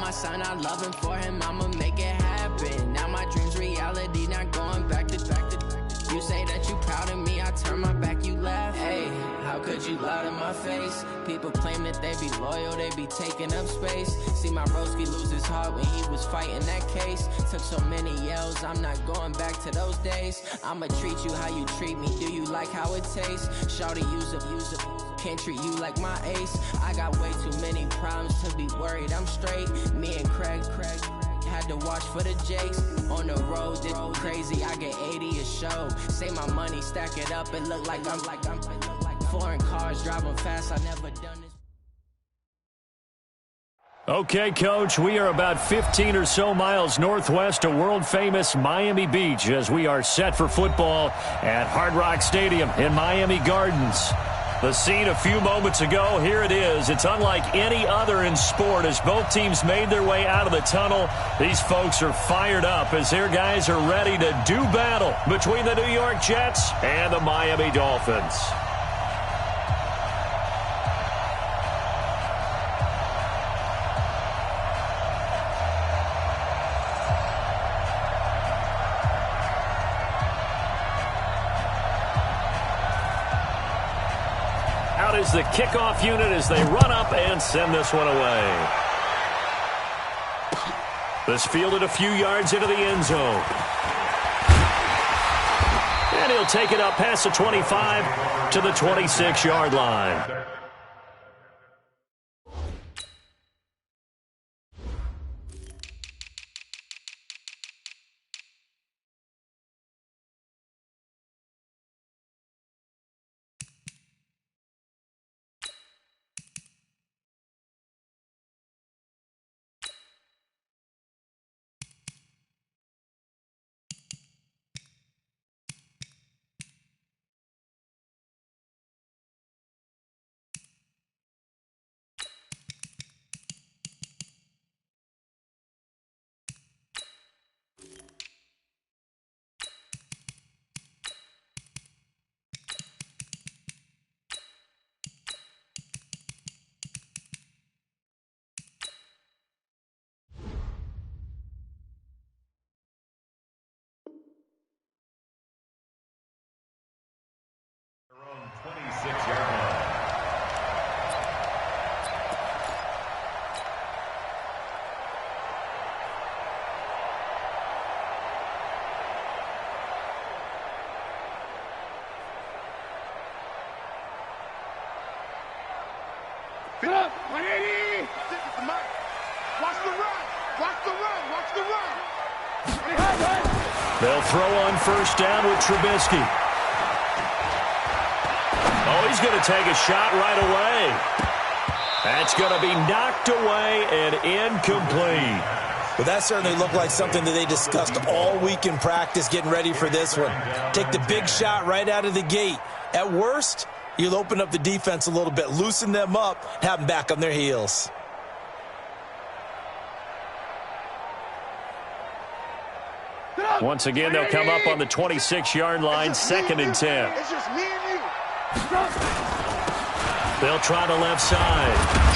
my son, I love him for him, I'ma make it happen. Now my dream's reality, not going back to. You say that you proud of me, I turn my back, you laugh. Hey, how could you lie to my face? People claim that they be loyal, they be taking up space. See my broski lose his heart when he was fighting that case. Took so many yells, I'm not going back to those days. I'ma treat you how you treat me, do you like how it tastes? Shawty, use up, can't treat you like my ace. I got way too many problems to be worried, I'm straight. Me and Craig had to watch for the Jakes. On the road, this crazy, I get 80 a show. Say my money, stack it up, and look like I'm foreign cars, driving fast, I never done this. Okay, Coach, we are about 15 or so miles northwest of world-famous Miami Beach as we are set for football at Hard Rock Stadium in Miami Gardens. The scene a few moments ago, here it is. It's unlike any other in sport as both teams made their way out of the tunnel. These folks are fired up as their guys are ready to do battle between the New York Jets and the Miami Dolphins. Out is the kickoff unit as they run up and send this one away. This fielded a few yards into the end zone. And he'll take it up past the 25 to the 26-yard line. Get up, 180! Watch the run! Watch the run! Watch the run! They'll throw on first down with Trubisky. Oh, he's going to take a shot right away. That's going to be knocked away and incomplete. Well, that certainly looked like something that they discussed all week in practice getting ready for this one. Take the big shot right out of the gate. At worst, you'll open up the defense a little bit, loosen them up, have them back on their heels. Once again, they'll come up on the 26-yard line, 2nd and 10. It's just me and you. They'll try the left side.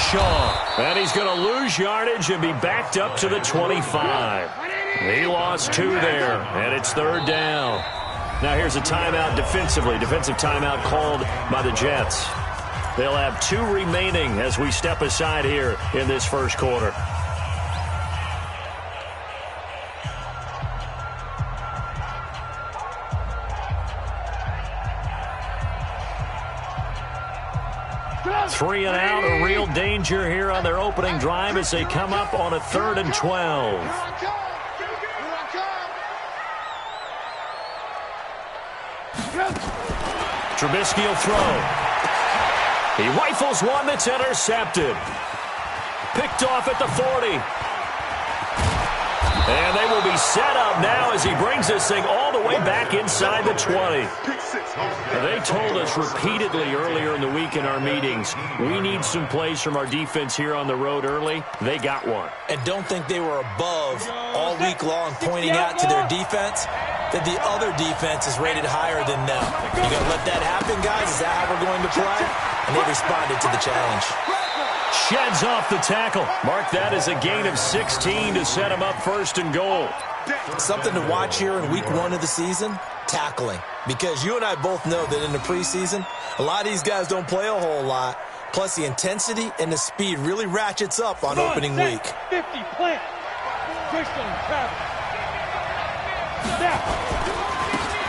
Shaw. And he's going to lose yardage and be backed up to the 25. He lost 2 there, and it's 3rd down. Now here's a timeout defensively. Defensive timeout called by the Jets. They'll have 2 remaining as we step aside here in this first quarter. Three and out, a real danger here on their opening drive as they come up on a 3rd and 12. Trubisky will throw. He rifles one that's intercepted. Picked off at the 40. And they will be set up now as he brings this thing all the way back inside the 20. They told us repeatedly earlier in the week in our meetings, we need some plays from our defense here on the road early. They got one. And don't think they were above all week long pointing out to their defense that the other defense is rated higher than them. You got to let that happen, guys? Is that how we're going to play? and they responded to the challenge. Sheds off the tackle. Mark that as a gain of 16 to set him up first and goal. Something to watch here in week 1 of the season, tackling. Because you and I both know that in the preseason, a lot of these guys don't play a whole lot. Plus, the intensity and the speed really ratchets up on opening week. 50 plant. Christian Travis.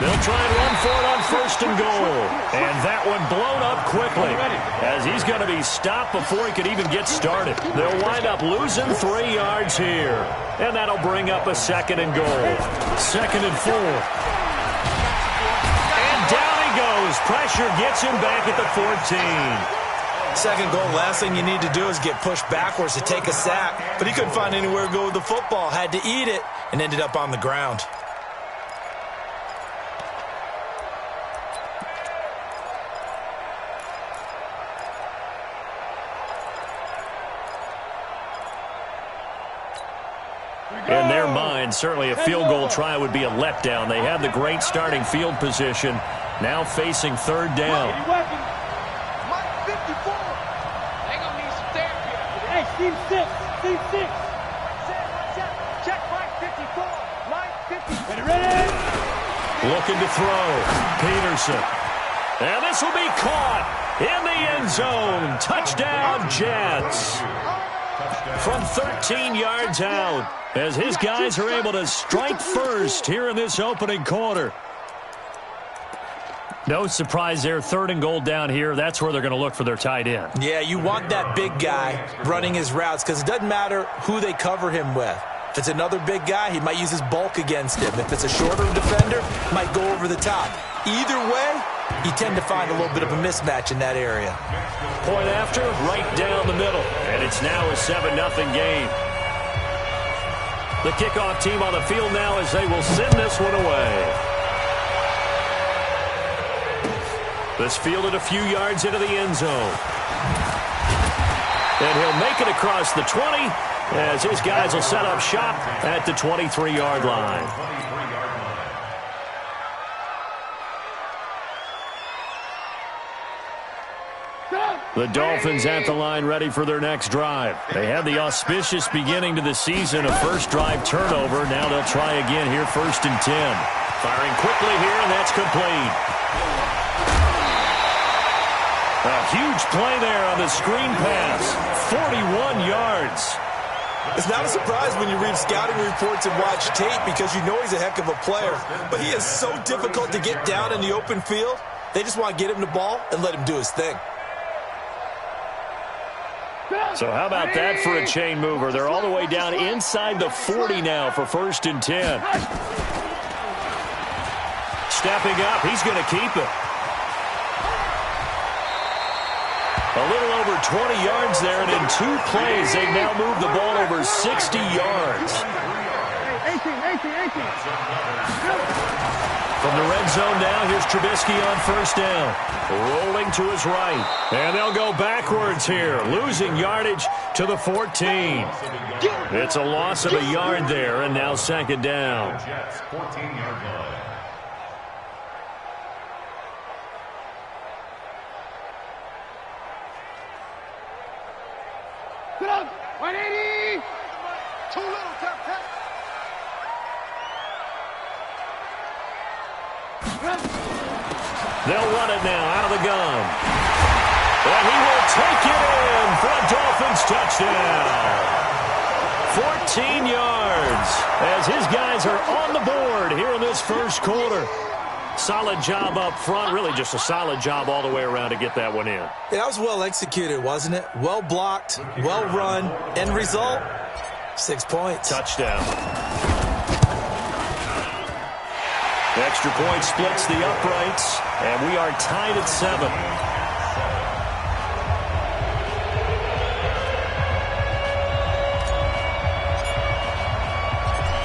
They'll try and run for it on first and goal. And that one blown up quickly as he's going to be stopped before he could even get started. They'll wind up losing 3 yards here. And that'll bring up a second and goal. Second and 4. And down he goes. Pressure gets him back at the 14. Second goal, last thing you need to do is get pushed backwards to take a sack. But he couldn't find anywhere to go with the football. Had to eat it and ended up on the ground. In their mind, certainly a field goal try would be a letdown. They have the great starting field position, now facing third down. Mike 54. They gonna need some therapy. Hey, Steve 6. Steve 6. Check Mike 54. Mike 54. Ready? Looking to throw. Peterson. And this will be caught in the end zone. Touchdown, Jets. From 13 yards out, as his guys are able to strike first here in this opening quarter. No surprise there, third and goal down here. That's where they're going to look for their tight end. Yeah, you want that big guy running his routes because it doesn't matter who they cover him with. If it's another big guy, he might use his bulk against him. If it's a shorter defender, he might go over the top. Either way, you tend to find a little bit of a mismatch in that area. Point after, right down the middle. And it's now a 7-0 game. The kickoff team on the field now as they will send this one away. This fielded a few yards into the end zone. And he'll make it across the 20 as his guys will set up shop at the 23-yard line. The Dolphins at the line ready for their next drive. They had the auspicious beginning to the season, a first drive turnover. Now they'll try again here, first and 10. Firing quickly here, and that's complete. A huge play there on the screen pass. 41 yards. It's not a surprise when you read scouting reports and watch tape because you know he's a heck of a player. But he is so difficult to get down in the open field. They just want to get him the ball and let him do his thing. So how about that for a chain mover? They're all the way down inside the 40 now for first and 10. Stepping up, he's going to keep it. A little over 20 yards there, and in 2 plays, they've now moved the ball over 60 yards. 18. From the red zone now, here's Trubisky on first down. Rolling to his right. And they'll go backwards here, losing yardage to the 14. It's a loss of a yard there, and now second down. Get up! 180! Too little, tap. They'll run it now out of the gun. And he will take it in for a Dolphins touchdown. 14 yards as his guys are on the board here in this first quarter. Solid job up front, really just a solid job all the way around to get that one in. That was well executed, wasn't it? Well blocked, well run. End result, 6 points. Touchdown. Extra point splits the uprights, and we are tied at 7.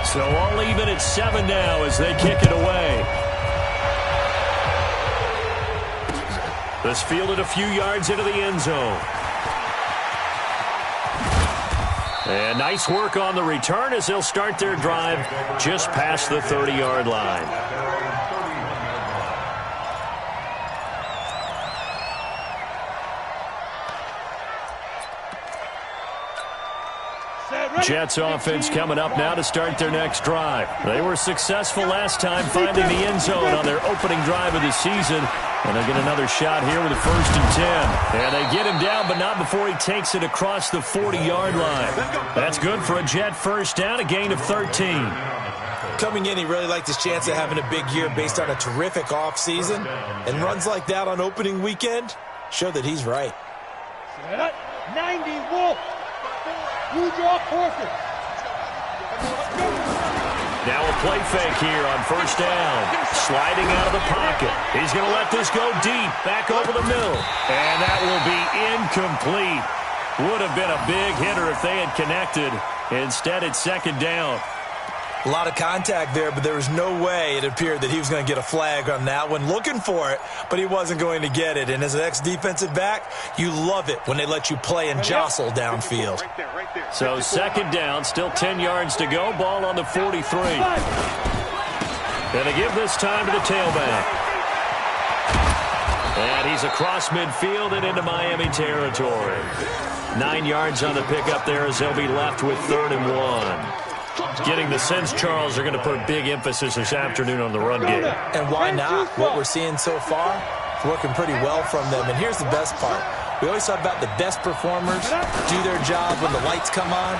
So all even at 7 now as they kick it away. This fielded a few yards into the end zone. And nice work on the return as they'll start their drive just past the 30-yard line. Jets offense coming up now to start their next drive. They were successful last time finding the end zone on their opening drive of the season. And they'll get another shot here with a 1st and 10. And they get him down, but not before he takes it across the 40-yard line. That's good for a Jet first down, a gain of 13. Coming in, he really liked his chance of having a big year based on a terrific offseason. And runs like that on opening weekend show that he's right. 90 Wolf. You draw horses. Now a play fake here on 1st down. Sliding out of the pocket. He's going to let this go deep. Back over the middle. And that will be incomplete. Would have been a big hitter if they had connected. Instead, it's 2nd down. A lot of contact there, but there was no way it appeared that he was going to get a flag on that one. Looking for it, but he wasn't going to get it. And as an ex-defensive back, you love it when they let you play and jostle downfield. So 2nd down, still 10 yards to go. Ball on the 43. And they give this time to the tailback. And he's across midfield and into Miami territory. 9 yards on the pickup there as they'll be left with 3rd and 1. Getting the sense, Charles, are going to put big emphasis this afternoon on the run game. And why not? What we're seeing so far is working pretty well from them. And here's the best part. We always talk about the best performers do their job when the lights come on.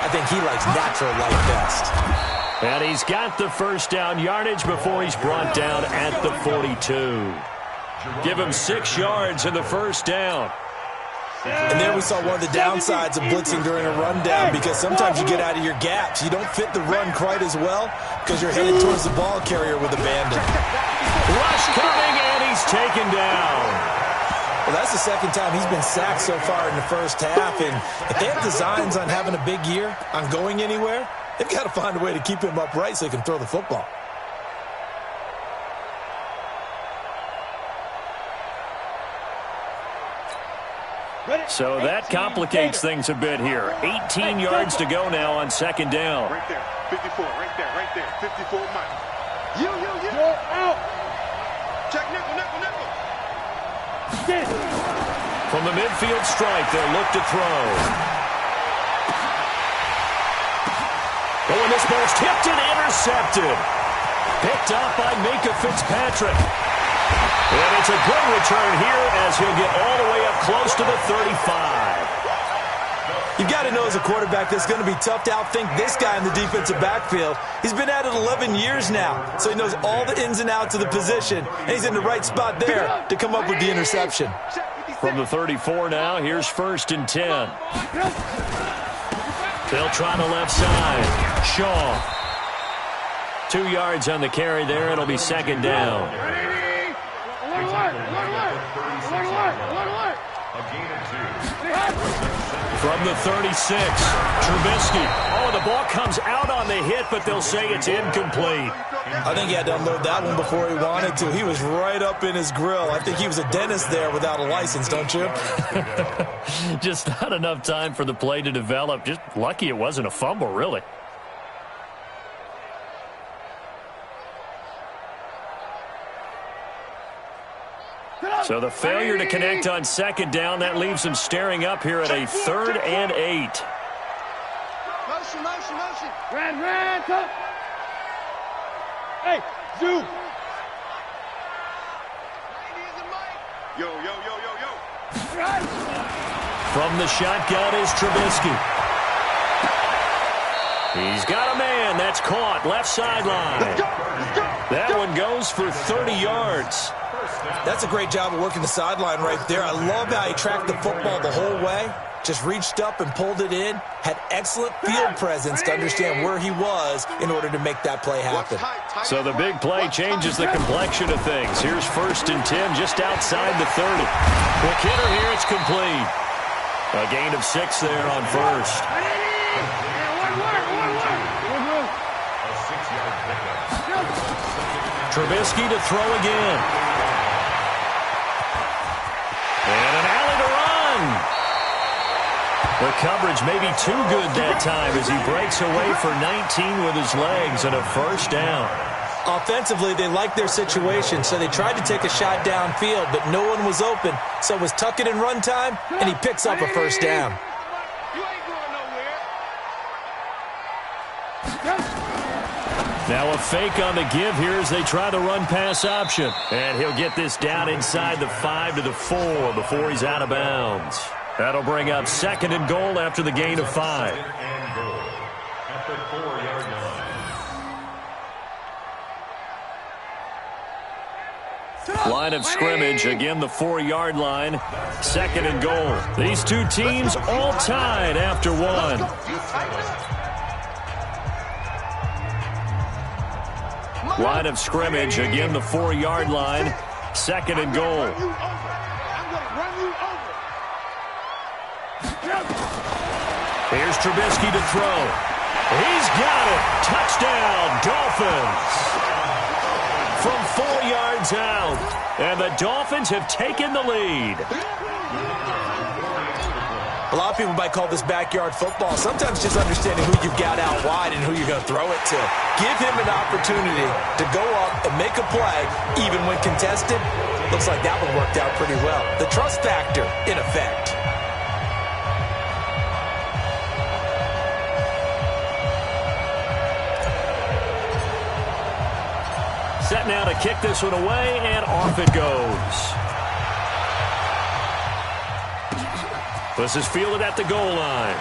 I think he likes natural light best. And he's got the 1st down yardage before he's brought down at the 42. Give him 6 yards in the 1st down. And there we saw one of the downsides of blitzing during a rundown, because sometimes you get out of your gaps. You don't fit the run quite as well because you're headed towards the ball carrier with abandon. Rush coming, and he's taken down. Well, that's the 2nd time he's been sacked so far in the 1st half. And if they have designs on having a big year, on going anywhere, they've got to find a way to keep him upright so he can throw the football. So that complicates things a bit here. 18 yards to go now on 2nd down. Right there, 54, right there, 54 Mike. You. Out. Check nickel. From the midfield strike, they'll look to throw. Oh, and this ball's tipped and intercepted. Picked up by Minka Fitzpatrick. And it's a good return here as he'll get all the way up close to the 35. You've got to know as a quarterback that's going to be tough to outthink this guy in the defensive backfield. He's been at it 11 years now, so he knows all the ins and outs of the position, and he's in the right spot there to come up with the interception. From the 34 now, here's 1st and 10. They'll try the left side. Shaw. 2 yards on the carry there. It'll be 2nd down. From the 36, Trubisky. Oh, the ball comes out on the hit, but they'll say it's incomplete. I think he had to unload that one before he wanted to. He was right up in his grill. I think he was a dentist there without a license, don't you? Just not enough time for the play to develop. Just lucky it wasn't a fumble, really. So the failure to connect on 2nd down, that leaves him staring up here at a 3rd and 8. Motion. Ran, come. Hey, Zoo. Yo. From the shotgun is Trubisky. He's got a man. That's caught. Left sideline. That one goes for 30 yards. That's a great job of working the sideline right there. I love how he tracked the football the whole way. Just reached up and pulled it in. Had excellent field presence to understand where he was in order to make that play happen. So the big play changes the complexion of things. Here's 1st and 10 just outside the 30. Quick hitter here. It's complete. A gain of 6 there on 1st. Trubisky to throw again. And an alley to run. The coverage may be too good that time as he breaks away for 19 with his legs and a 1st down. Offensively, they liked their situation, so they tried to take a shot downfield, but no one was open. So it was tuck it and run time, and he picks up a 1st down. You ain't going nowhere. Now a fake on the give here as they try the run-pass option. And he'll get this down inside the 5 to the 4 before he's out of bounds. That'll bring up 2nd and goal after the gain of 5. Line of scrimmage, again the 4-yard line. 2nd and goal. These two teams all tied after one. Line of scrimmage, again the 4-yard line. 2nd and goal. Here's Trubisky to throw. He's got it. Touchdown, Dolphins. From 4 yards out. And the Dolphins have taken the lead. A lot of people might call this backyard football. Sometimes just understanding who you've got out wide and who you're going to throw it to. Give him an opportunity to go up and make a play, even when contested. Looks like that one worked out pretty well. The trust factor, in effect. Set now to kick this one away, and off it goes. This is fielded at the goal line.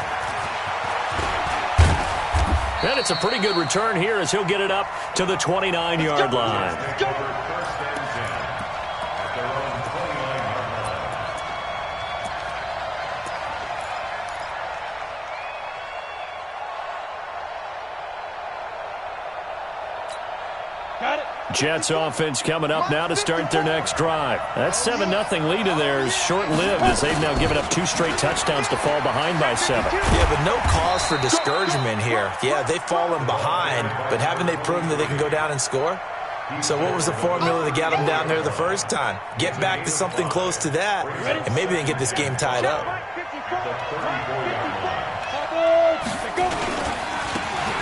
And it's a pretty good return here as he'll get it up to the 29-yard line. Jets offense coming up now to start their next drive. That 7-0 lead of theirs short-lived as they've now given up 2 straight touchdowns to fall behind by 7. Yeah, but no cause for discouragement here. Yeah, they've fallen behind, but haven't they proven that they can go down and score? So what was the formula that got them down there the first time? Get back to something close to that, and maybe they can get this game tied up.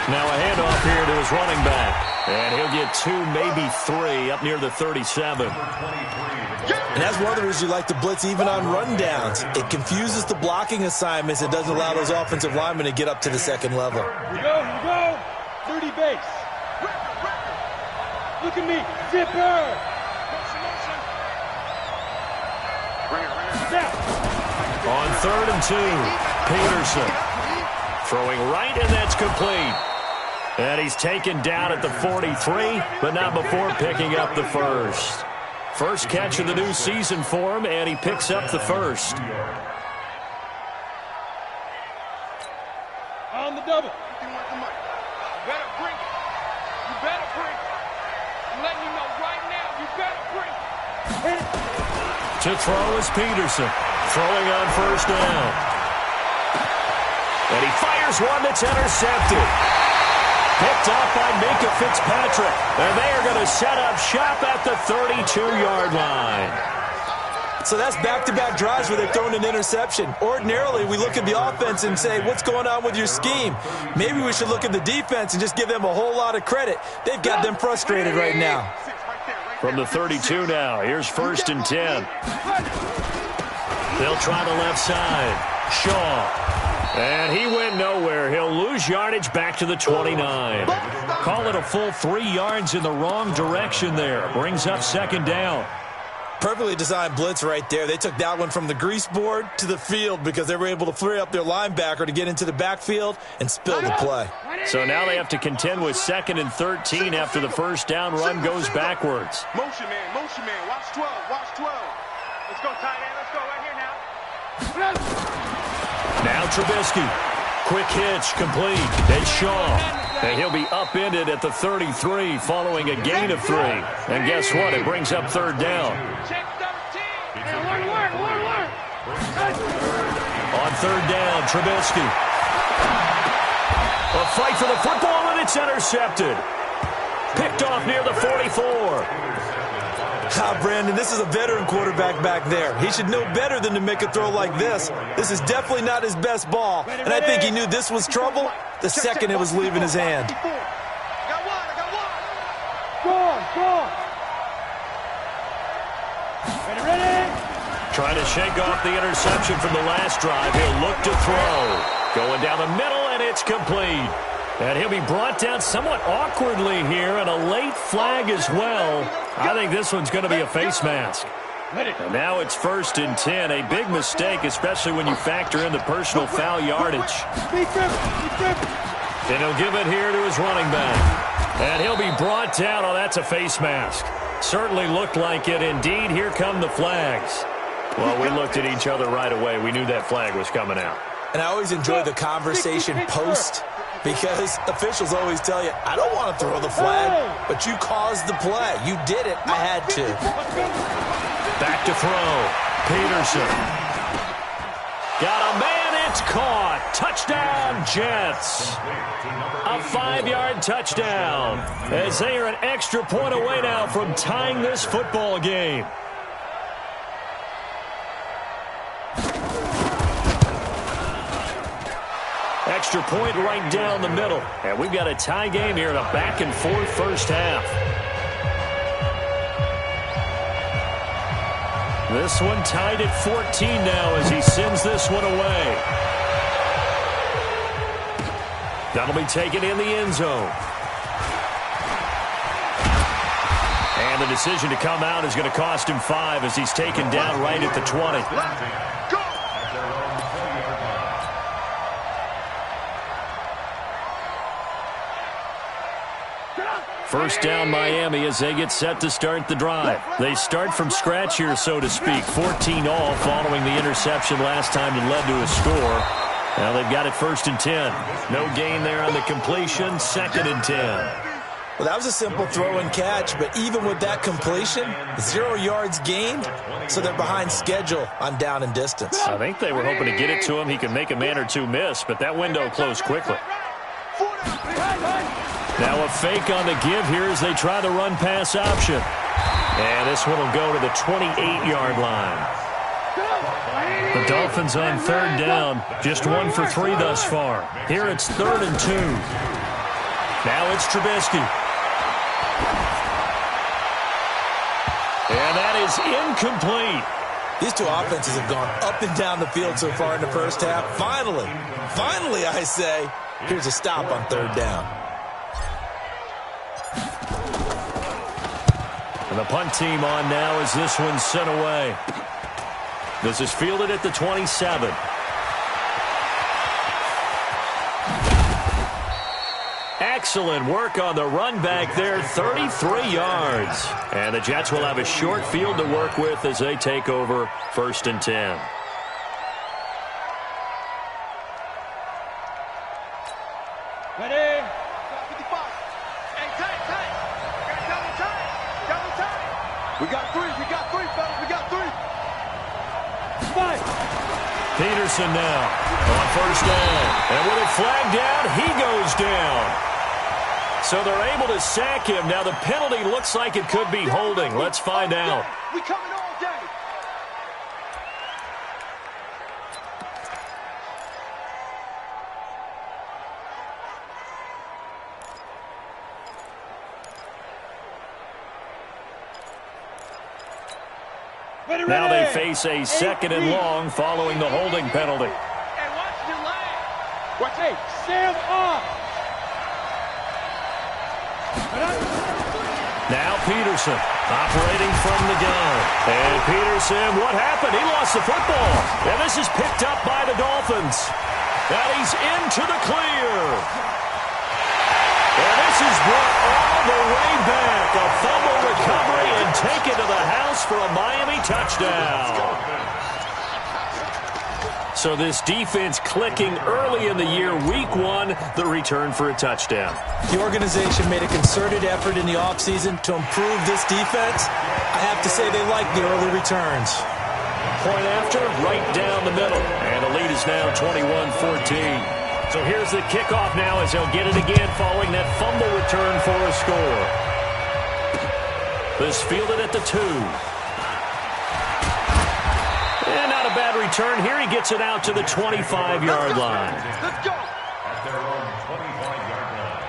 Now a handoff here to his running back. And he'll get 2, maybe 3, up near the 37. And that's one of the reasons you like to blitz even on rundowns. It confuses the blocking assignments. It doesn't allow those offensive linemen to get up to the second level. Here you go. 30 base. Look at me. Zipper. On 3rd and 2, Peterson throwing right, and that's complete. And he's taken down at the 43, but not before picking up the first. First catch of the new season for him, and he picks up the first. On the double. You better bring it. You better bring it. I'm letting you know right now, you better bring it. To throw is Peterson, throwing on first down. And he fires one that's intercepted. Picked up by Minka Fitzpatrick. And they are going to set up shop at the 32-yard line. So that's back-to-back drives where they've thrown an interception. Ordinarily, we look at the offense and say, what's going on with your scheme? Maybe we should look at the defense and just give them a whole lot of credit. They've got them frustrated right now. From the 32 now, here's 1st and 10. They'll try the left side. Shaw. And he went nowhere. He'll lose yardage back to the 29. Call it a full 3 yards in the wrong direction there. Brings up 2nd down. Perfectly designed blitz right there. They took that one from the grease board to the field because they were able to free up their linebacker to get into the backfield and spill the play. So now they have to contend with 2nd and 13 after the first down run goes backwards. Motion man, watch 12, watch 12. Let's go, tight end, let's go right here now. Now Trubisky. Quick hitch, complete. It's Shaw. And he'll be upended at the 33 following a gain of 3. And guess what? It brings up 3rd down. On 3rd down, Trubisky. A fight for the football, and it's intercepted. Picked off near the 44. Brandon, this is a veteran quarterback back there. He should know better than to make a throw like this. This is definitely not his best ball, and I think he knew this was trouble the second it was leaving his hand. Trying to shake off the interception from the last drive. He'll look to throw. Going down the middle, and it's complete. And he'll be brought down somewhat awkwardly here, and a late flag as well. I think this one's going to be a face mask. And now it's 1st and 10. A big mistake, especially when you factor in the personal foul yardage. And he'll give it here to his running back. And he'll be brought down. Oh, that's a face mask. Certainly looked like it. Indeed, here come the flags. Well, we looked at each other right away. We knew that flag was coming out. And I always enjoy the conversation post, because officials always tell you, I don't want to throw the flag, but you caused the play. You did it. I had to. Back to throw. Peterson. Got a man. It's caught. Touchdown, Jets. A 5-yard touchdown, as they are an extra point away now from tying this football game. Extra point right down the middle. And we've got a tie game here in a back-and-forth first half. This one tied at 14 now as he sends this one away. That'll be taken in the end zone. And the decision to come out is going to cost him 5 as he's taken down right at the 20. First down, Miami, as they get set to start the drive. They start from scratch here, so to speak. 14-all following the interception last time that led to a score. Now they've got it 1st and 10. No gain there on the completion. 2nd and 10. Well, that was a simple throw and catch, but even with that completion, 0 yards gained, so they're behind schedule on down and distance. I think they were hoping to get it to him. He could make a man or two miss, but that window closed quickly. Now a fake on the give here as they try the run-pass option. And this one will go to the 28-yard line. The Dolphins on 3rd down, just 1 for 3 thus far. Here it's 3rd and 2. Now it's Trubisky. And that is incomplete. These two offenses have gone up and down the field so far in the first half. Finally, I say, here's a stop on 3rd down. And the punt team on now as this one's sent away. This is fielded at the 27. Excellent work on the run back there, 33 yards. And the Jets will have a short field to work with as they take over 1st and 10. Ready? 55. Hey, tight. Double time. We got 3, fellas. We got 3. 5. Peterson now on 1st down. And with it flagged down, he goes down. So they're able to sack him. Now the penalty looks like it could be holding. Let's find out. We coming all day. Now they face a 2nd and long following the holding penalty. And watch your leg. Watch, hey, stand up. Now Peterson operating from the gun. And Peterson, what happened? He lost the football. And this is picked up by the Dolphins. And he's into the clear. And this is brought all the way back. A fumble recovery and taken to the house for a Miami touchdown. So this defense clicking early in the year, week 1, the return for a touchdown. The organization made a concerted effort in the offseason to improve this defense. I have to say they like the early returns. Point after, right down the middle. And the lead is now 21-14. So here's the kickoff now as they'll get it again following that fumble return for a score. This fielded at the 2. And not a bad return. Here he gets it out to the 25-yard line. Let's go. At their own 25-yard line.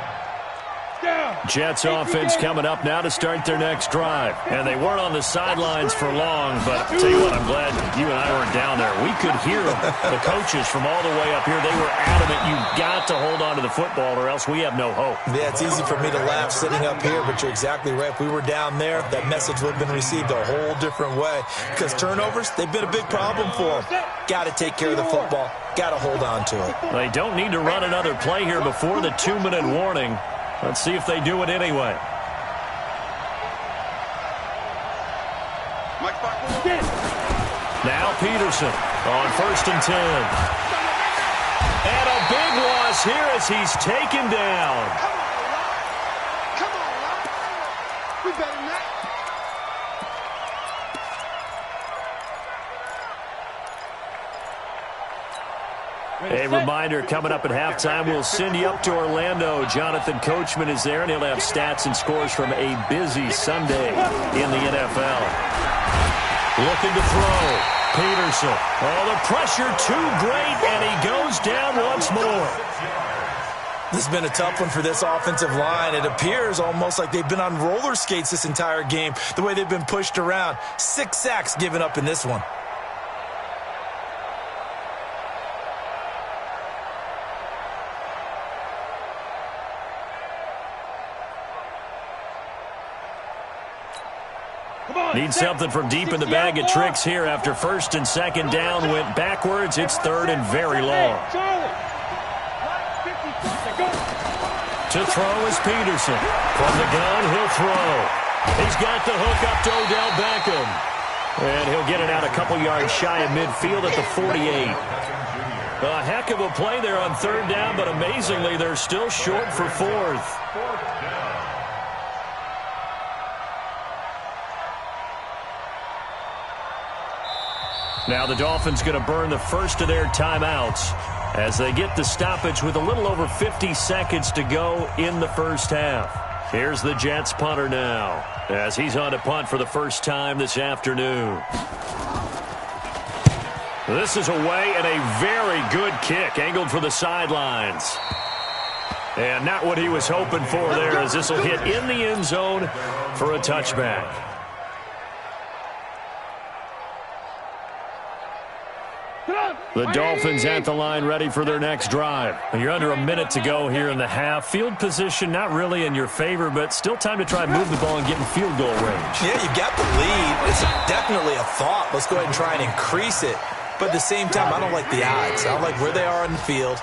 Down. Jets offense coming up now to start their next drive. And they weren't on the sidelines for long, but I'll tell you what, I'm glad you and I weren't down there. We could hear them. The coaches from all the way up here, they were adamant. You've got to hold on to the football or else we have no hope. Yeah, it's easy for me to laugh sitting up here, but you're exactly right. If we were down there, that message would have been received a whole different way. Because turnovers, they've been a big problem for them. Got to take care of the football. Got to hold on to it. They don't need to run another play here before the 2-minute warning. Let's see if they do it anyway. Now Peterson on 1st and 10. And a big loss here as he's taken down. Come on, Lon. We better than that. A reminder, coming up at halftime, we'll send you up to Orlando. Jonathan Coachman is there, and he'll have stats and scores from a busy Sunday in the NFL. Looking to throw. Peterson. Oh, the pressure too great, and he goes down once more. This has been a tough one for this offensive line. It appears almost like they've been on roller skates this entire game, the way they've been pushed around. 6 sacks given up in this one. Need something from deep in the bag of tricks here after 1st and 2nd down went backwards. It's 3rd and very long. To throw is Peterson. From the gun, he'll throw. He's got the hook up to Odell Beckham. And he'll get it out a couple yards shy of midfield at the 48. A heck of a play there on 3rd down, but amazingly, they're still short for 4th. Now the Dolphins going to burn the first of their timeouts as they get the stoppage with a little over 50 seconds to go in the first half. Here's the Jets punter now as he's on to punt for the first time this afternoon. This is away and a very good kick angled for the sidelines. And not what he was hoping for there as this will hit in the end zone for a touchback. The Dolphins at the line ready for their next drive. You're under a minute to go here in the half. Field position not really in your favor, but still time to try and move the ball and get in field goal range. Yeah, you got the lead. It's definitely a thought. Let's go ahead and try and increase it. But at the same time, I don't like the odds. I don't like where they are in the field.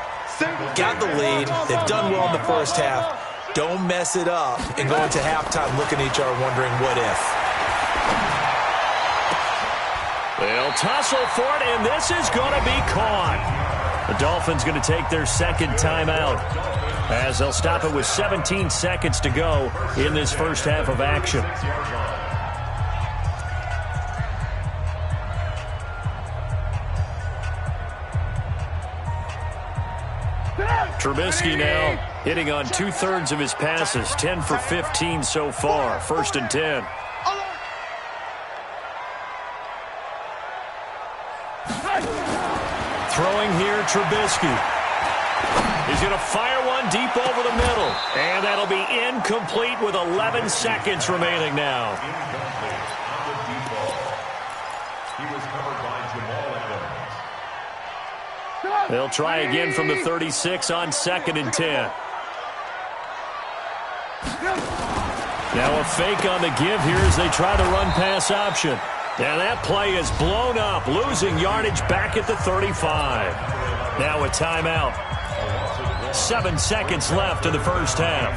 Got the lead. They've done well in the first half. Don't mess it up and go into halftime looking at each other wondering what if. They'll tussle for it, and this is going to be caught. The Dolphins going to take their second timeout as they'll stop it with 17 seconds to go in this first half of action. Trubisky now hitting on 2/3 of his passes, 10 for 15 so far, 1st and 10. Throwing here, Trubisky. He's going to fire one deep over the middle. And that'll be incomplete with 11 seconds remaining now. They'll try again from the 36 on 2nd and 10. Now a fake on the give here as they try the run-pass option. And that play is blown up, losing yardage back at the 35. Now a timeout. 7 seconds left in the first half.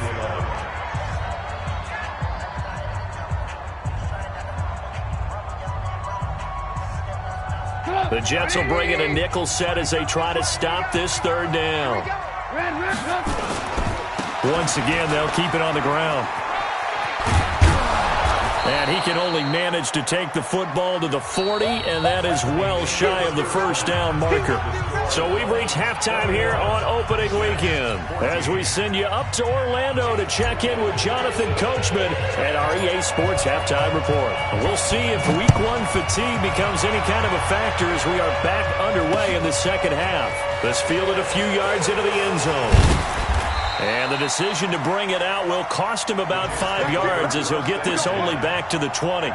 The Jets will bring in a nickel set as they try to stop this 3rd down. Once again, they'll keep it on the ground. And he can only manage to take the football to the 40, and that is well shy of the first down marker. So we've reached halftime here on opening weekend as we send you up to Orlando to check in with Jonathan Coachman at our EA Sports Halftime Report. We'll see if Week 1 fatigue becomes any kind of a factor as we are back underway in the second half. This fielded a few yards into the end zone. And the decision to bring it out will cost him about 5 yards as he'll get this only back to the 20.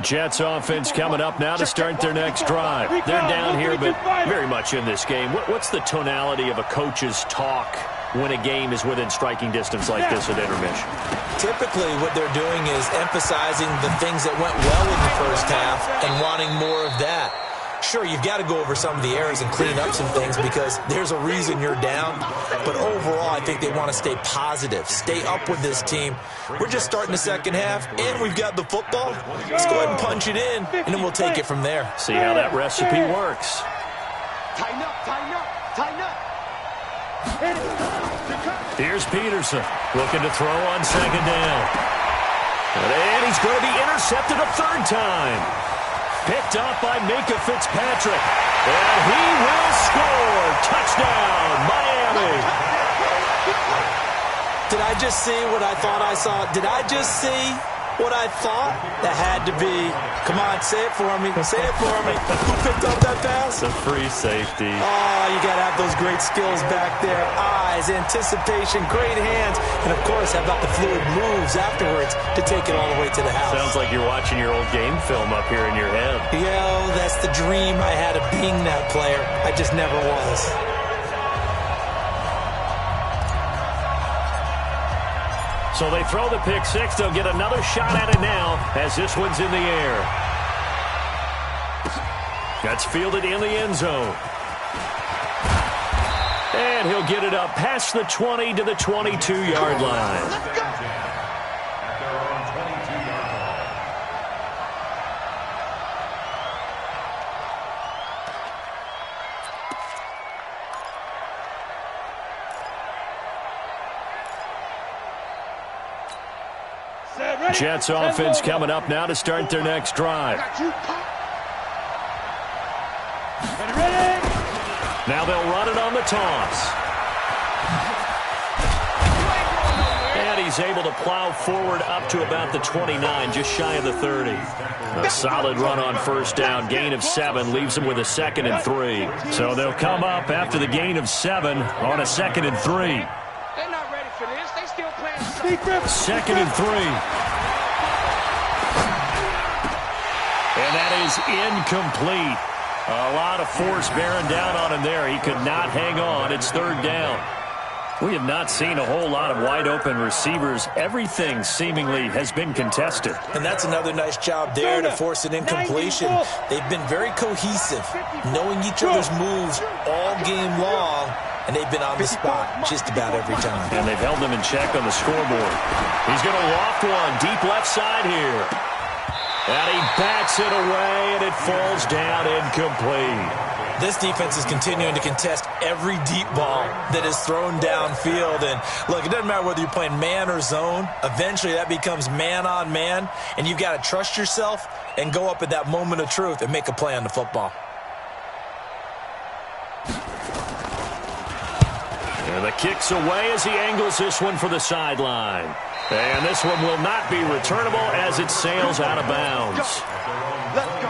Jets offense coming up now to start their next drive. They're down here, but very much in this game. What's the tonality of a coach's talk when a game is within striking distance like this at intermission? Typically, what they're doing is emphasizing the things that went well in the first half and wanting more of that. Sure, you've got to go over some of the errors and clean up some things because there's a reason you're down. But overall, I think they want to stay positive, stay up with this team. We're just starting the second half, and we've got the football. Let's go ahead and punch it in, and then we'll take it from there. See how that recipe works. Tighten up, tighten up, tighten up. Here's Peterson looking to throw on second down. And he's going to be intercepted a third time. Picked up by Minka Fitzpatrick. And he will score. Touchdown, Miami. Did I just see what I thought I saw? Did I just see what I thought? That had to be. Come on, say it for me. Say it for me. Who picked up that pass? The free safety. Oh, you got to have those great skills back there. Eyes, anticipation, great hands. And, of course, how about the fluid moves afterwards to take it all the way to the house? Sounds like you're watching your old game film up here in your head. Yo, that's the dream I had of being that player. I just never was. So they throw the pick six. They'll get another shot at it now as this one's in the air. That's fielded in the end zone. And he'll get it up past the 20 to the 22-yard line. Jets offense coming up now to start their next drive. Now they'll run it on the toss. And he's able to plow forward up to about the 29, just shy of the 30. A solid run on first down. Gain of 7 leaves them with a 2nd and 3. So they'll come up after the gain of 7 on a 2nd and 3. They're not ready for this. They still playing. 2nd and 3. And that is incomplete. A lot of force bearing down on him there. He could not hang on. It's 3rd down. We have not seen a whole lot of wide-open receivers. Everything seemingly has been contested. And that's another nice job there to force an incompletion. They've been very cohesive, knowing each other's moves all game long, and they've been on the spot just about every time. And they've held them in check on the scoreboard. He's going to loft one deep left side here. And he bats it away, and it falls down incomplete. This defense is continuing to contest every deep ball that is thrown downfield. And, look, it doesn't matter whether you're playing man or zone. Eventually, that becomes man-on-man, and you've got to trust yourself and go up at that moment of truth and make a play on the football. And the kick's away as he angles this one for the sideline. And this one will not be returnable as it sails out of bounds. Let's go.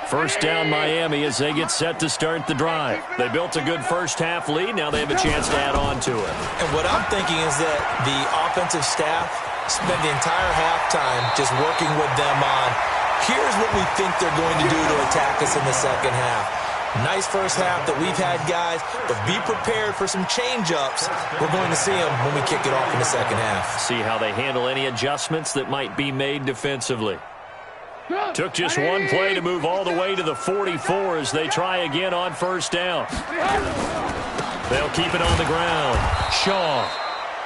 First down Miami as they get set to start the drive. They built a good first half lead. Now they have a chance to add on to it. And what I'm thinking is that the offensive staff spent the entire halftime just working with them on, here's what we think they're going to do to attack us in the second half. Nice first half that we've had, guys, but be prepared for some change-ups. We're going to see them when we kick it off in the second half. See how they handle any adjustments that might be made defensively. Took just one play to move all the way to the 44 as they try again on first down. They'll keep it on the ground. Shaw.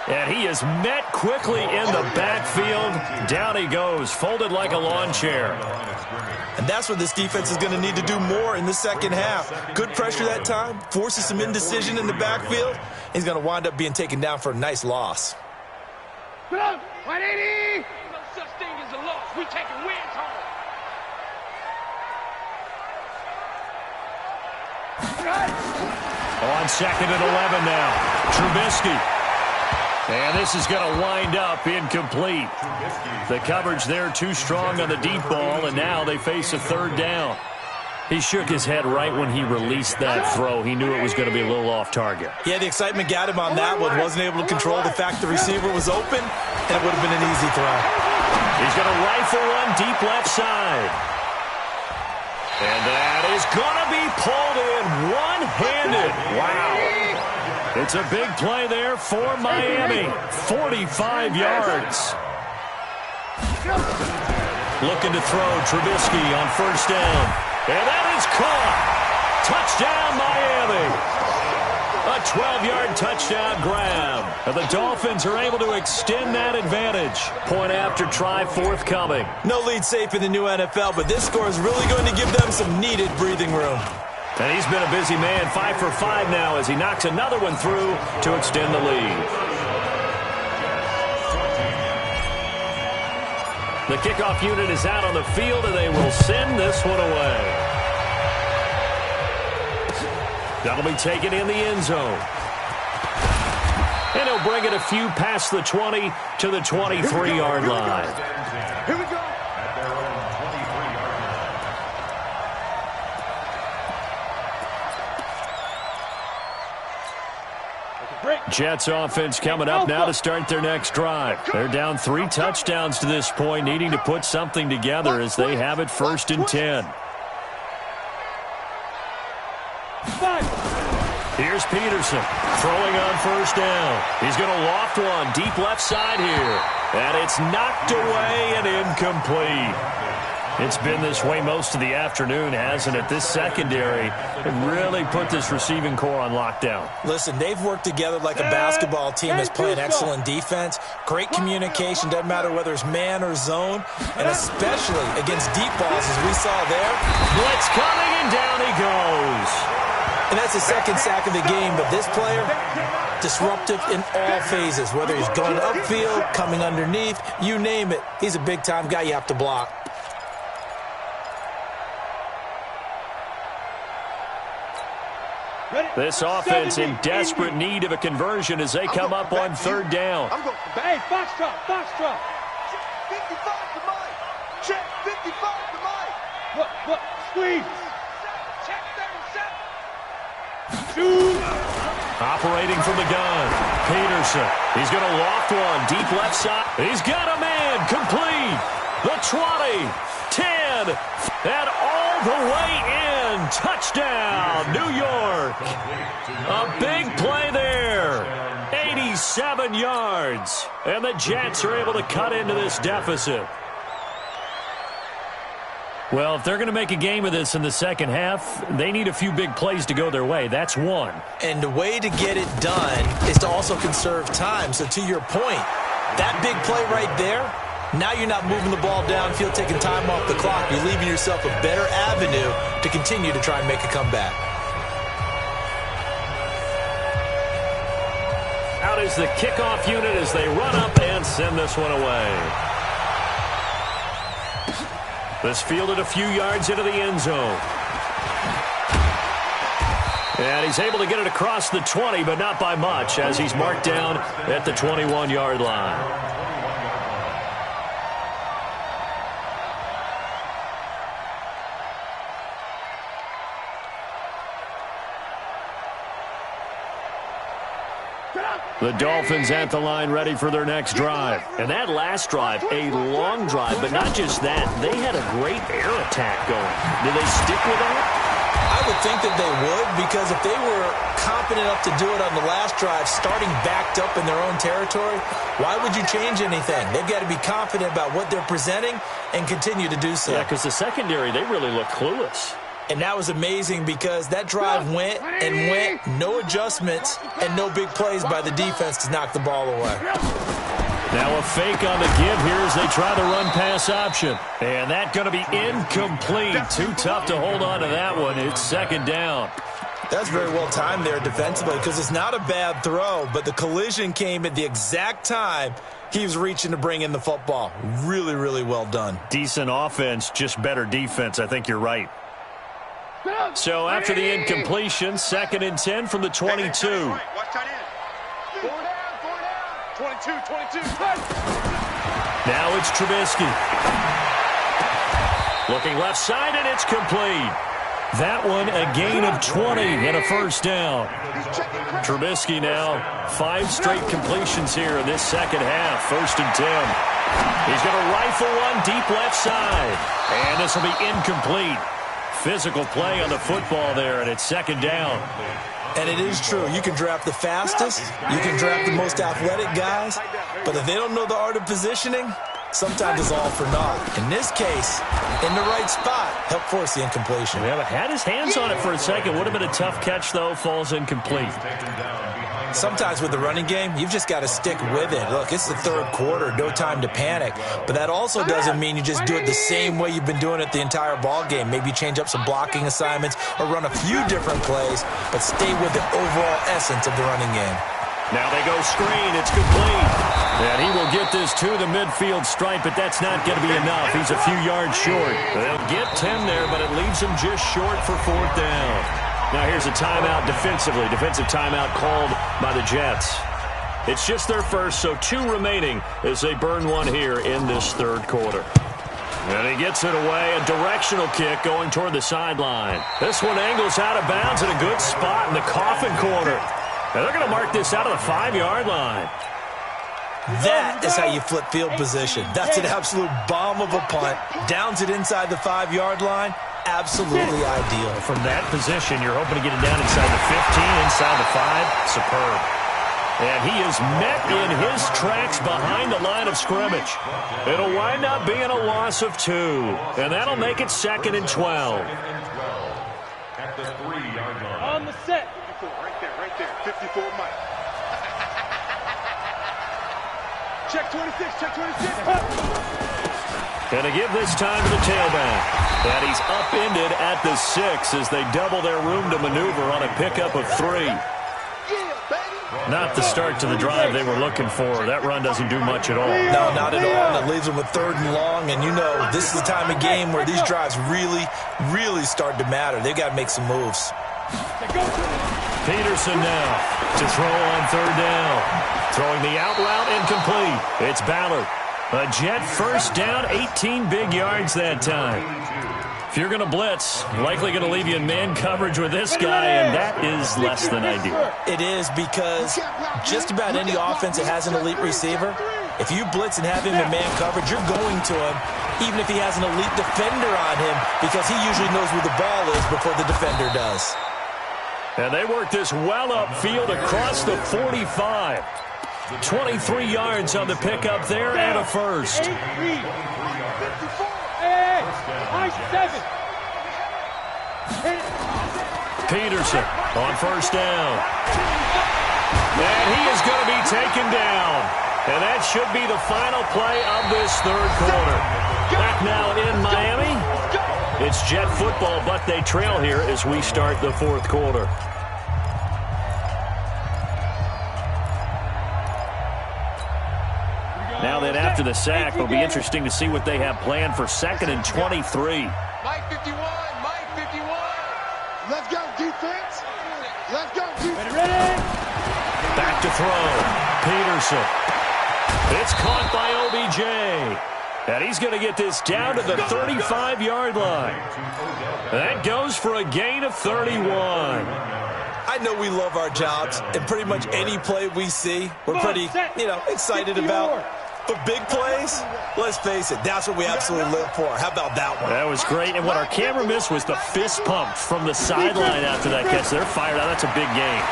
And he is met quickly in the backfield. Down he goes, folded like a lawn chair. And that's what this defense is going to need to do more in the second half. Good pressure that time, forces some indecision in the backfield. He's going to wind up being taken down for a nice loss. 180. such thing as a loss. We taking wins home. On 2nd and 11 now. Trubisky. And this is going to wind up incomplete. The coverage there too strong on the deep ball, and now they face a 3rd down. He shook his head right when he released that throw. He knew it was going to be a little off target. Yeah, the excitement got him on that one. Wasn't able to control the fact the receiver was open, and it would have been an easy throw. He's going to rifle one deep left side. And that is going to be pulled in one-handed. Wow. It's a big play there for Miami. 45 yards. Looking to throw Trubisky on 1st down. And that is caught. Touchdown, Miami. A 12-yard touchdown grab. And the Dolphins are able to extend that advantage. Point after try forthcoming. No lead safe in the new NFL, but this score is really going to give them some needed breathing room. And he's been a busy man, 5 for 5 now as he knocks another one through to extend the lead. The kickoff unit is out on the field, and they will send this one away. That'll be taken in the end zone. And he'll bring it a few past the 20 to the 23-yard line. Here we go. Jets offense coming up now to start their next drive. They're down 3 touchdowns to this point, needing to put something together as they have it 1st and 10. Here's Peterson throwing on 1st down. He's going to loft one deep left side here. And it's knocked away and incomplete. It's been this way most of the afternoon, hasn't it? This secondary really put this receiving core on lockdown. Listen, they've worked together like a basketball team that's playing excellent defense. Great communication, doesn't matter whether it's man or zone, and especially against deep balls as we saw there. Blitz coming, and down he goes. And that's the 2nd sack of the game, but this player, disruptive in all phases, whether he's going upfield, coming underneath, you name it. He's a big-time guy you have to block. This offense in desperate need of a conversion as they come up on 3rd down. Hey, Foxtrot, Foxtrot. Check 55 to Mike. Check 55 to Mike. Look, squeeze. Check 37. Shoot. Operating from the gun, Peterson. He's going to loft one deep left side. He's got a man complete. The 20, 10, and all the way in. Touchdown, New York. A big play there. 87 yards. And the Jets are able to cut into this deficit. Well, if they're going to make a game of this in the second half, they need a few big plays to go their way. That's one. And the way to get it done is to also conserve time. So to your point, that big play right there, now you're not moving the ball downfield, taking time off the clock. You're leaving yourself a better avenue to continue to try and make a comeback. Out is the kickoff unit as they run up and send this one away. This fielded a few yards into the end zone. And he's able to get it across the 20, but not by much, as he's marked down at the 21-yard line. The Dolphins at the line ready for their next drive. And that last drive, a long drive, but not just that. They had a great air attack going. Do they stick with that? I would think that they would, because if they were confident enough to do it on the last drive, starting backed up in their own territory, why would you change anything? They've got to be confident about what they're presenting and continue to do so. Yeah, because the secondary, they really look clueless. And that was amazing because that drive went and went, no adjustments, and no big plays by the defense to knock the ball away. Now a fake on the give here as they try the run-pass option. And that's going to be incomplete. Too tough to hold on to that one. It's second down. That's very well timed there defensively because it's not a bad throw, but the collision came at the exact time he was reaching to bring in the football. Really, really well done. Decent offense, just better defense. I think you're right. So after the incompletion, 2nd and 10 from the 22. Watch tight end. 4 down. 22. Now it's Trubisky. Looking left side, and it's complete. That one a gain of 20 and a first down. Trubisky now 5 straight completions here in this second half. 1st and 10. He's going to rifle one deep left side. And this will be incomplete. Physical play on the football there, and it's 2nd down. And it is true. You can draft the fastest. You can draft the most athletic guys. But if they don't know the art of positioning, sometimes it's all for naught. In this case, in the right spot, helped force the incompletion. Yeah, but had his hands on it for a second. Would have been a tough catch, though. Falls incomplete. Sometimes with the running game, you've just got to stick with it. Look, it's the 3rd quarter, no time to panic. But that also doesn't mean you just do it the same way you've been doing it the entire ball game. Maybe change up some blocking assignments or run a few different plays, but stay with the overall essence of the running game. Now they go screen. It's complete. And he will get this to the midfield stripe, but that's not going to be enough. He's a few yards short. They'll get 10 there, but it leaves him just short for 4th down. Now here's a timeout defensively. Defensive timeout called by the Jets. It's just their first, so 2 remaining as they burn one here in this 3rd quarter. And he gets it away. A directional kick going toward the sideline. This one angles out of bounds in a good spot in the coffin corner. And they're going to mark this out of the 5-yard line. That is how you flip field position. That's an absolute bomb of a punt. Downs it inside the 5-yard line. Absolutely ideal. From that position, you're hoping to get it down inside the 15, inside the 5. Superb. And he is met in his tracks behind the line of scrimmage. It'll wind up being a loss of 2. And that'll make it 2nd and 12. At the 3-yard line. On the set. 54, right there. 54, Mike. Check 26, check 26. And to give this time to the tailback. And he's upended at the 6 as they double their room to maneuver on a pickup of 3. Not the start to the drive they were looking for. That run doesn't do much at all. No, not at all. And it leaves them with 3rd and long. And you know, this is the time of game where these drives really, really start to matter. They've got to make some moves. Peterson now to throw on 3rd down. Throwing the out route incomplete. It's Ballard. A Jet first down, 18 big yards that time. If you're going to blitz, likely going to leave you in man coverage with this guy, and that is less than ideal. It is because just about any offense that has an elite receiver, if you blitz and have him in man coverage, you're going to him, even if he has an elite defender on him, because he usually knows where the ball is before the defender does. And they work this well upfield across the 45. 23 yards on the pickup there and a first. Peterson on 1st down. And he is going to be taken down. And that should be the final play of this 3rd quarter. Back now in Miami. It's Jet football, but they trail here as we start the 4th quarter. Now then, after the sack, it'll be interesting to see what they have planned for 2nd and 23. Mike 51, Mike 51. Let's go, defense. Let's go, defense. Ready? Back to throw. Peterson. It's caught by OBJ. And he's going to get this down to the 35-yard line. That goes for a gain of 31. I know we love our jobs, and pretty much any play we see, we're pretty, excited about. But big plays, let's face it, that's what we absolutely live for. How about that one? That was great. And what our camera missed was the fist pump from the sideline after that catch. They're fired out. That's a big gain.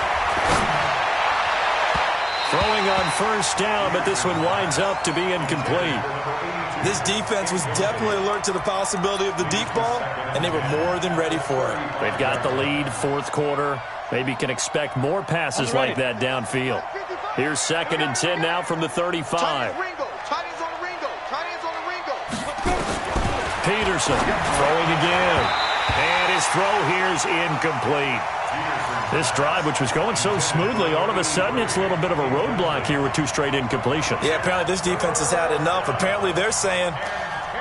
Throwing on 1st down, but this one winds up to be incomplete. This defense was definitely alert to the possibility of the deep ball, and they were more than ready for it. They've got the lead, 4th quarter. Maybe can expect more passes like that downfield. Here's 2nd and 10 now from the 35. Peterson throwing again. And his throw here's incomplete. This drive, which was going so smoothly, all of a sudden it's a little bit of a roadblock here with 2 straight incompletions. Yeah, apparently this defense has had enough. Apparently they're saying,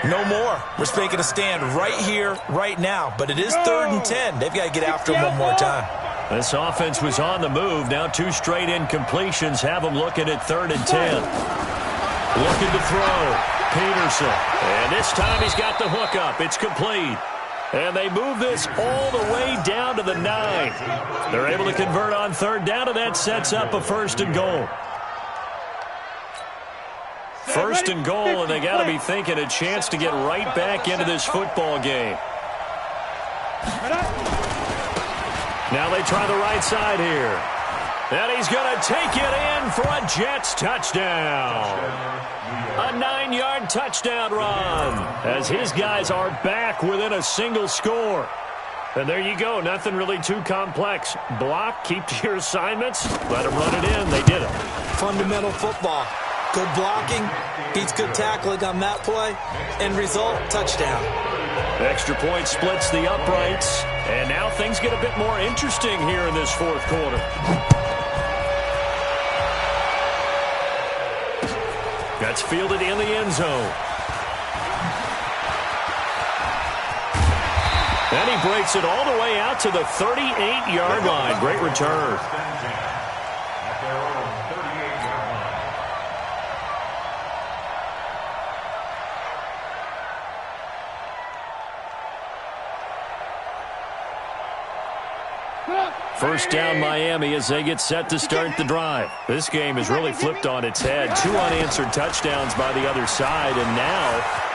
no more. We're making a stand right here, right now. But it is 3rd and 10. They've got to get after him one more time. This offense was on the move. Now 2 straight incompletions have them looking at 3rd and 10. Looking to throw. Peterson. And this time he's got the hook up. It's complete. And they move this all the way down to the 9. They're able to convert on 3rd down, and that sets up a 1st and goal. 1st and goal, and they got to be thinking a chance to get right back into this football game. Now they try the right side here. And he's going to take it in for a Jets touchdown. A 9-yard touchdown run as his guys are back within a single score. And there you go. Nothing really too complex. Block, keep to your assignments, let them run it in. They did it. Fundamental football. Good blocking beats good tackling on that play. End result, touchdown. Extra point splits the uprights. And now things get a bit more interesting here in this 4th quarter. That's fielded in the end zone. And he breaks it all the way out to the 38-yard line. Great return. First down Miami as they get set to start the drive. This game is really flipped on its head. 2 unanswered touchdowns by the other side, and now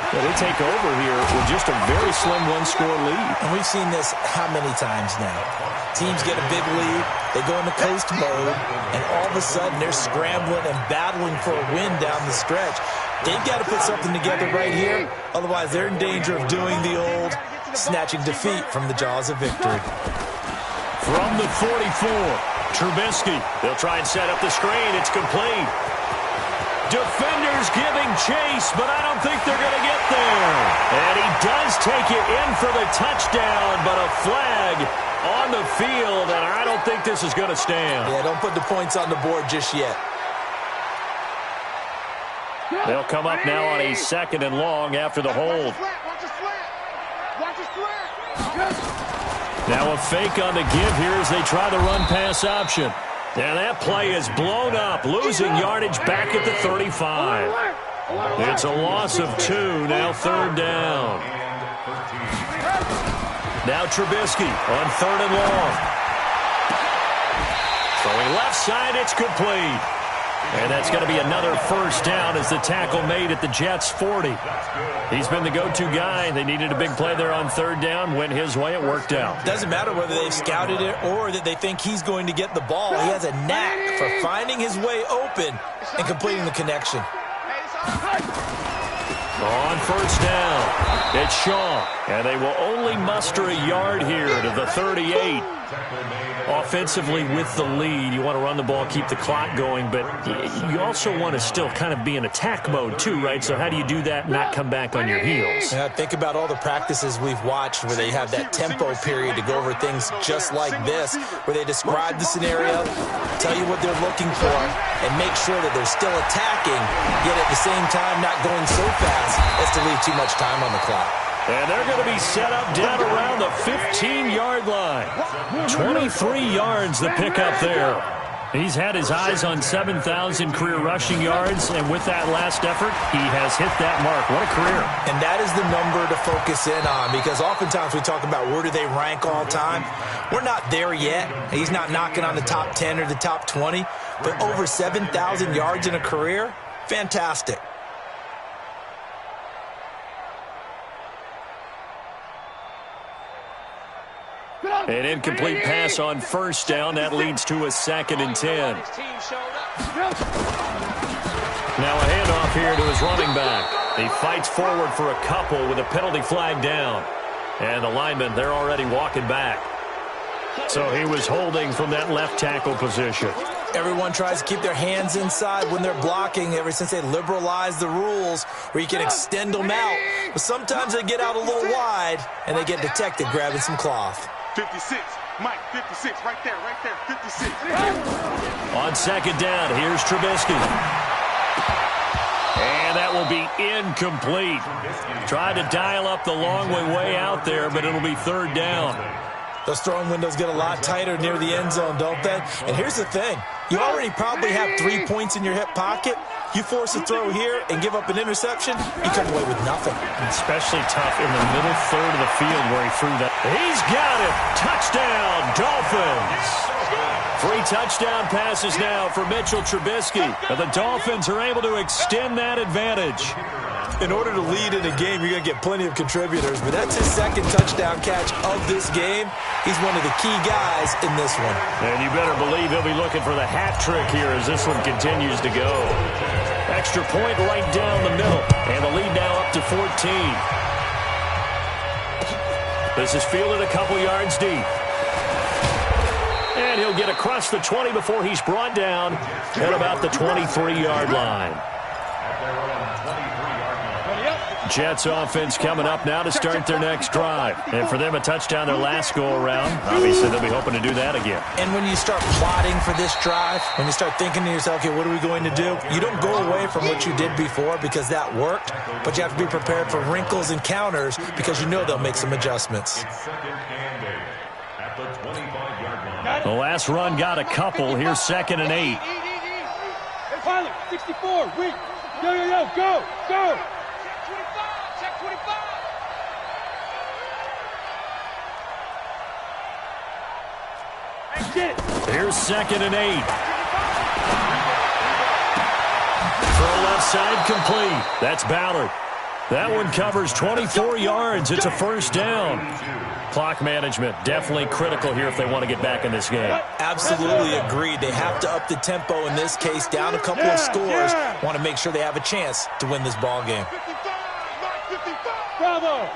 they take over here with just a very slim 1-score lead. And we've seen this how many times now? Teams get a big lead, they go into coast mode, and all of a sudden they're scrambling and battling for a win down the stretch. They've got to put something together right here, otherwise they're in danger of doing the old snatching defeat from the jaws of victory. From the 44, Trubisky. They'll try and set up the screen. It's complete. Defenders giving chase, but I don't think they're going to get there. And he does take it in for the touchdown, but a flag on the field, and I don't think this is going to stand. Yeah, don't put the points on the board just yet. They'll come up now on a 2nd and long after the hold. Watch a slant. Watch a slant. Now a fake on the give here as they try the run-pass option. And that play is blown up, losing yardage back at the 35. It's a loss of 2, now 3rd down. Now Trubisky on 3rd and long. Throwing left side, it's complete. And that's going to be another 1st down as the tackle made at the Jets' 40. He's been the go-to guy. They needed a big play there on 3rd down. Went his way. It worked out. Doesn't matter whether they've scouted it or that they think he's going to get the ball. He has a knack for finding his way open and completing the connection. On 1st down, it's Shaw. And they will only muster a yard here to the 38. Offensively with the lead, you want to run the ball, keep the clock going, but you also want to still kind of be in attack mode too, right? So how do you do that and not come back on your heels? Yeah, think about all the practices we've watched where they have that tempo period to go over things just like this, where they describe the scenario, tell you what they're looking for, and make sure that they're still attacking, yet at the same time not going so fast as to leave too much time on the clock. And they're going to be set up down around the 15-yard line. 23 yards the pickup there. He's had his eyes on 7,000 career rushing yards, and with that last effort, he has hit that mark. What a career. And that is the number to focus in on, because oftentimes we talk about where do they rank all time. We're not there yet. He's not knocking on the top 10 or the top 20, but over 7,000 yards in a career, fantastic. An incomplete pass on 1st down. That leads to a 2nd and 10. Now a handoff here to his running back. He fights forward for a couple with a penalty flag down. And the linemen, they're already walking back. So he was holding from that left tackle position. Everyone tries to keep their hands inside when they're blocking ever since they liberalized the rules where you can extend them out. But sometimes they get out a little wide, and they get detected grabbing some cloth. 56. Mike, 56. Right there, 56. On second down, here's Trubisky. And that will be incomplete. Tried to dial up the long way out there, but it'll be third down. Those throwing windows get a lot tighter near the end zone, don't they? And here's the thing. You already probably have 3 points in your hip pocket. You force a throw here and give up an interception, you come away with nothing. Especially tough in the middle third of the field where he threw that. He's got it. Touchdown, Dolphins. 3 touchdown passes now for Mitchell Trubisky. And the Dolphins are able to extend that advantage. In order to lead in a game, you're going to get plenty of contributors, but that's his second touchdown catch of this game. He's one of the key guys in this one. And you better believe he'll be looking for the hat trick here as this one continues to go. Extra point right down the middle, and the lead now up to 14. This is fielded a couple yards deep. And he'll get across the 20 before he's brought down at about the 23-yard line. Jets offense coming up now to start their next drive. And for them, a touchdown their last go-around. Obviously, they'll be hoping to do that again. And when you start plotting for this drive, when you start thinking to yourself, okay, what are we going to do? You don't go away from what you did before because that worked, but you have to be prepared for wrinkles and counters because you know they'll make some adjustments. The last run got a couple. Here's 2nd and 8. Pilot, 64, weak. Yo, go, go. Check 25. Here's 2nd and 8. Throw left side complete. That's Ballard. That one covers 24 yards. It's a first down. Clock management definitely critical here if they want to get back in this game. Absolutely agreed. They have to up the tempo in this case, down a couple of scores. Want to make sure they have a chance to win this ball game. Bravo.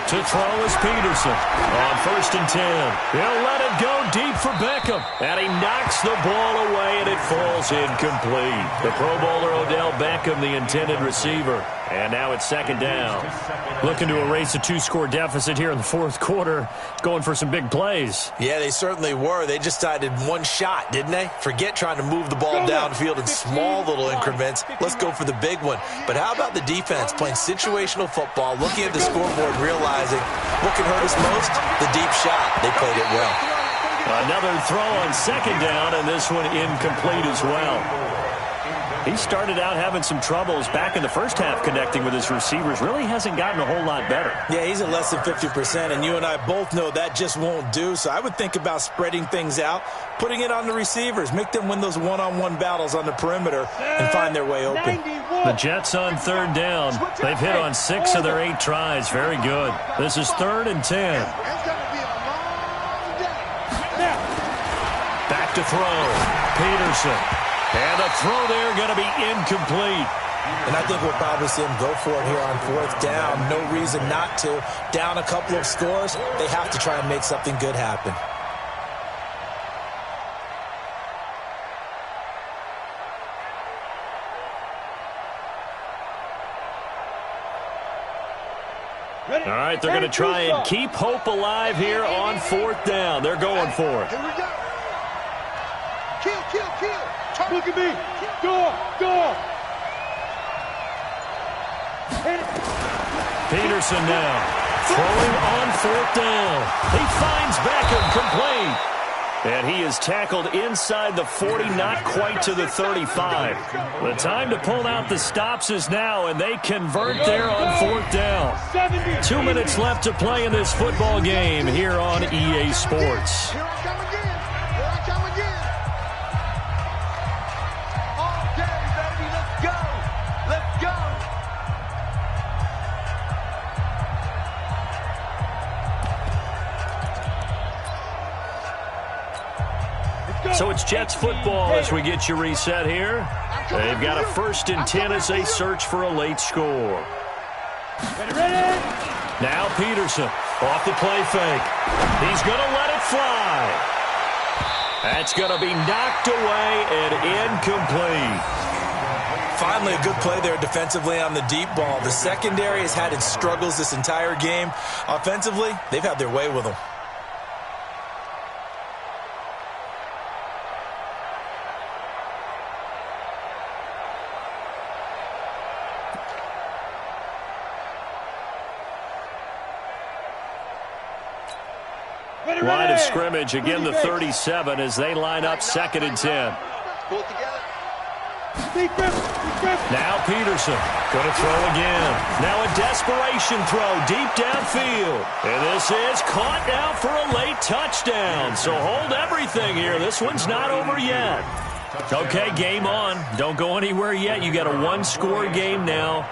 To throw is Peterson on 1st and 10. He'll let it go deep for Beckham. And he knocks the ball away, and it falls incomplete. The Pro Bowler Odell Beckham, the intended receiver. And now it's 2nd down. Looking to erase a 2-score deficit here in the 4th quarter. Going for some big plays. Yeah, they certainly were. They just decided one shot, didn't they? Forget trying to move the ball downfield in small little increments. Let's go for the big one. But how about the defense playing situational football, looking at the scoreboard, realizing what can hurt us most? The deep shot. They played it well. Another throw on 2nd down, and this one incomplete as well. He started out having some troubles back in the first half connecting with his receivers. Really hasn't gotten a whole lot better. Yeah, he's at less than 50%, and you and I both know that just won't do. So I would think about spreading things out, putting it on the receivers, make them win those one-on-one battles on the perimeter and find their way open. The Jets on 3rd down. They've hit on 6 of their 8 tries. Very good. This is 3rd and 10. Back to throw. Peterson. And the throw there going to be incomplete. And I think we'll probably see him go for it here on 4th down. No reason not to. Down a couple of scores, they have to try and make something good happen. All right, they're going to try and keep hope alive here on 4th down. They're going for it. Here we go. Kill. Look at me. Go. Peterson now throwing on 4th down. He finds Beckham complete. And he is tackled inside the 40, not quite to the 35. The time to pull out the stops is now, and they convert there on 4th down. 2 minutes left to play in this football game here on EA Sports. Here I come again. All day, baby. Let's go. So it's Jets football as we get you reset here. They've got a 1st and 10 as they search for a late score. Ready? Now Peterson off the play fake. He's going to let it fly. That's going to be knocked away and incomplete. Finally, a good play there defensively on the deep ball. The secondary has had its struggles this entire game. Offensively, they've had their way with them. Line of scrimmage, again the 37 as they line up 2nd and 10. Pull it together. Now Peterson going to throw again. Now a desperation throw deep downfield. And this is caught now for a late touchdown. So hold everything here. This one's not over yet. Okay, game on. Don't go anywhere yet. You got a one-score game now.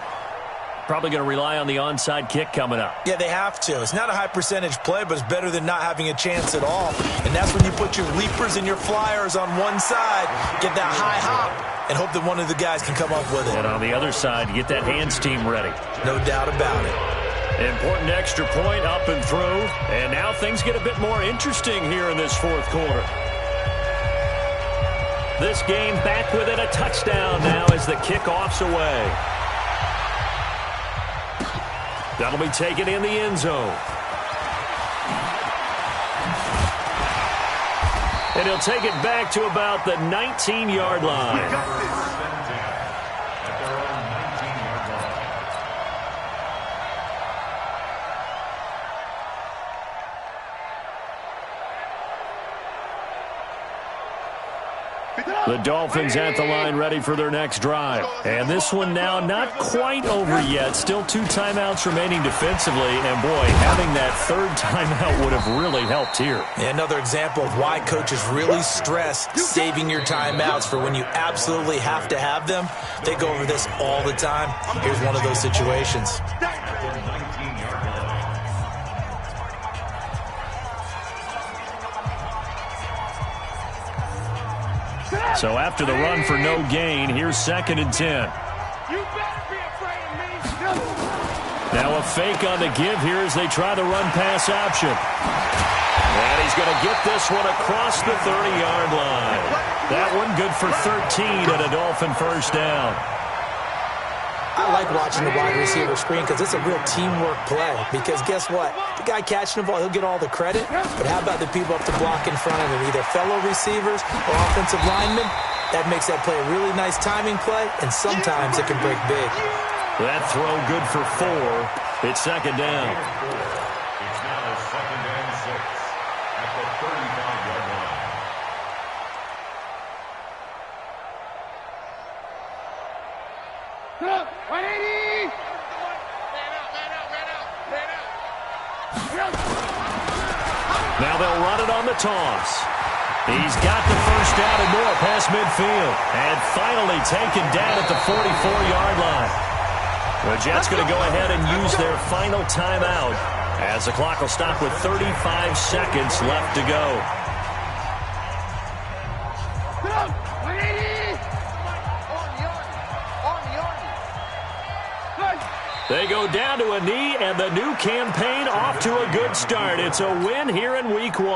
Probably going to rely on the onside kick coming up. Yeah, they have to. It's not a high percentage play, but it's better than not having a chance at all. And that's when you put your leapers and your flyers on one side, get that high hop, and hope that one of the guys can come up with it. And on the other side, you get that hands team ready. No doubt about it. Important extra point up and through. And now things get a bit more interesting here in this 4th quarter. This game back within a touchdown now as the kickoff's away. That'll be taken in the end zone. And he'll take it back to about the 19-yard line. The Dolphins at the line ready for their next drive. And this one now not quite over yet. Still 2 timeouts remaining defensively. And, boy, having that 3rd timeout would have really helped here. Another example of why coaches really stress saving your timeouts for when you absolutely have to have them. They go over this all the time. Here's one of those situations. So after the run for no gain, here's 2nd and 10. You better be afraid of me. Now a fake on the give here as they try the run-pass option. And he's going to get this one across the 30-yard line. That one good for 13 and a Dolphin first down. I like watching the wide receiver screen because it's a real teamwork play. Because guess what? The guy catching the ball, he'll get all the credit. But how about the people up to block in front of him? Either fellow receivers or offensive linemen. That makes that play a really nice timing play, and sometimes it can break big. That throw good for 4. It's 2nd down. It's now 2nd and 6 at the 35-yard line. Now they'll run it on the toss. He's got the first down and more past midfield. And finally taken down at the 44-yard line. The Jets going to go ahead and use their final timeout as the clock will stop with 35 seconds left to go. They go down to a knee, and the new campaign off to a good start. It's a win here in Week 1.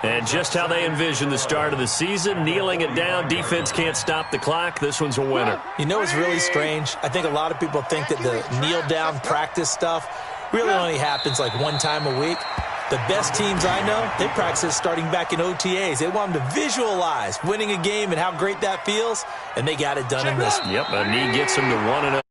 And just how they envision the start of the season, kneeling it down, defense can't stop the clock. This one's a winner. You know what's really strange? I think a lot of people think that the kneel-down practice stuff really only happens like one time a week. The best teams I know, they practice starting back in OTAs. They want them to visualize winning a game and how great that feels, and they got it done in this. Yep, a knee gets them to 1-0.